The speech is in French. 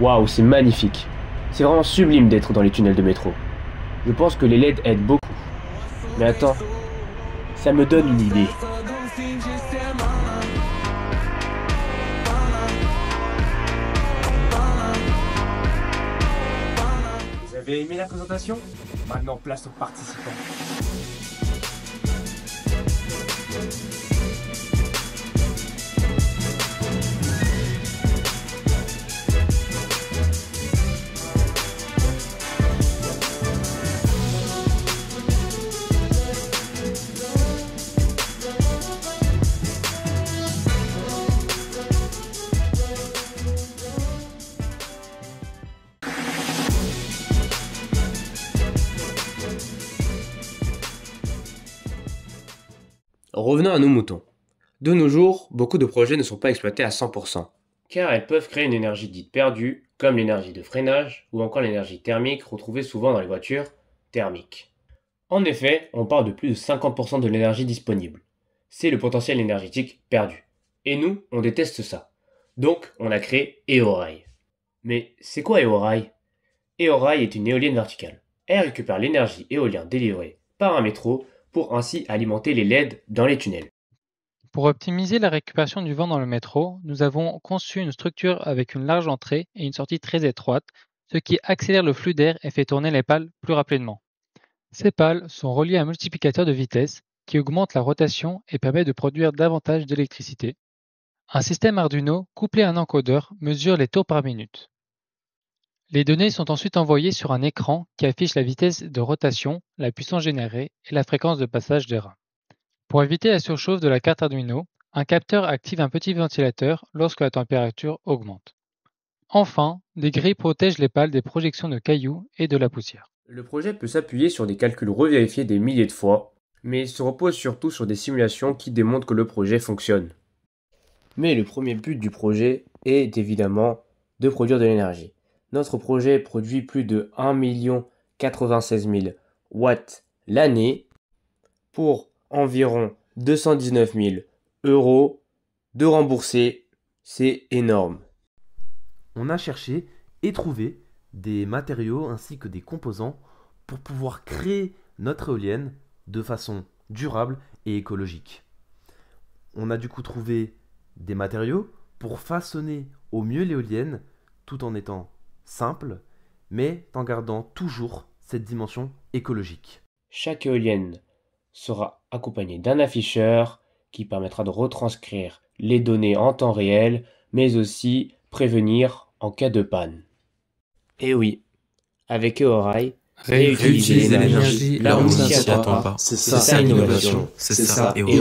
Waouh, c'est magnifique. C'est vraiment sublime d'être dans les tunnels de métro. Je pense que les LED aident beaucoup. Mais attends, ça me donne une idée. Vous avez aimé la présentation? Maintenant, place aux participants. Revenons à nos moutons. De nos jours, beaucoup de projets ne sont pas exploités à 100%, car elles peuvent créer une énergie dite perdue, comme l'énergie de freinage ou encore l'énergie thermique retrouvée souvent dans les voitures thermiques. En effet, on parle de plus de 50% de l'énergie disponible. C'est le potentiel énergétique perdu. Et nous, on déteste ça. Donc, on a créé Eorail. Mais c'est quoi Eorail? Eorail est une éolienne verticale. Elle récupère l'énergie éolienne délivrée par un métro pour ainsi alimenter les LED dans les tunnels. Pour optimiser la récupération du vent dans le métro, nous avons conçu une structure avec une large entrée et une sortie très étroite, ce qui accélère le flux d'air et fait tourner les pales plus rapidement. Ces pales sont reliées à un multiplicateur de vitesse qui augmente la rotation et permet de produire davantage d'électricité. Un système Arduino couplé à un encodeur mesure les tours par minute. Les données sont ensuite envoyées sur un écran qui affiche la vitesse de rotation, la puissance générée et la fréquence de passage des rames. Pour éviter la surchauffe de la carte Arduino, un capteur active un petit ventilateur lorsque la température augmente. Enfin, des grilles protègent les pales des projections de cailloux et de la poussière. Le projet peut s'appuyer sur des calculs revérifiés des milliers de fois, mais il se repose surtout sur des simulations qui démontrent que le projet fonctionne. Mais le premier but du projet est évidemment de produire de l'énergie. Notre projet produit plus de 1 096 000 watts l'année pour environ 219 000 euros de remboursés. C'est énorme. On a cherché et trouvé des matériaux ainsi que des composants pour pouvoir créer notre éolienne de façon durable et écologique. On a du coup trouvé des matériaux pour façonner au mieux l'éolienne tout en étant simple, mais en gardant toujours cette dimension écologique. Chaque éolienne sera accompagnée d'un afficheur qui permettra de retranscrire les données en temps réel, mais aussi prévenir en cas de panne. Et oui, avec Eorail, Réutiliser l'énergie là où on ne s'y attend pas. C'est ça l'innovation. C'est ça, Eorail.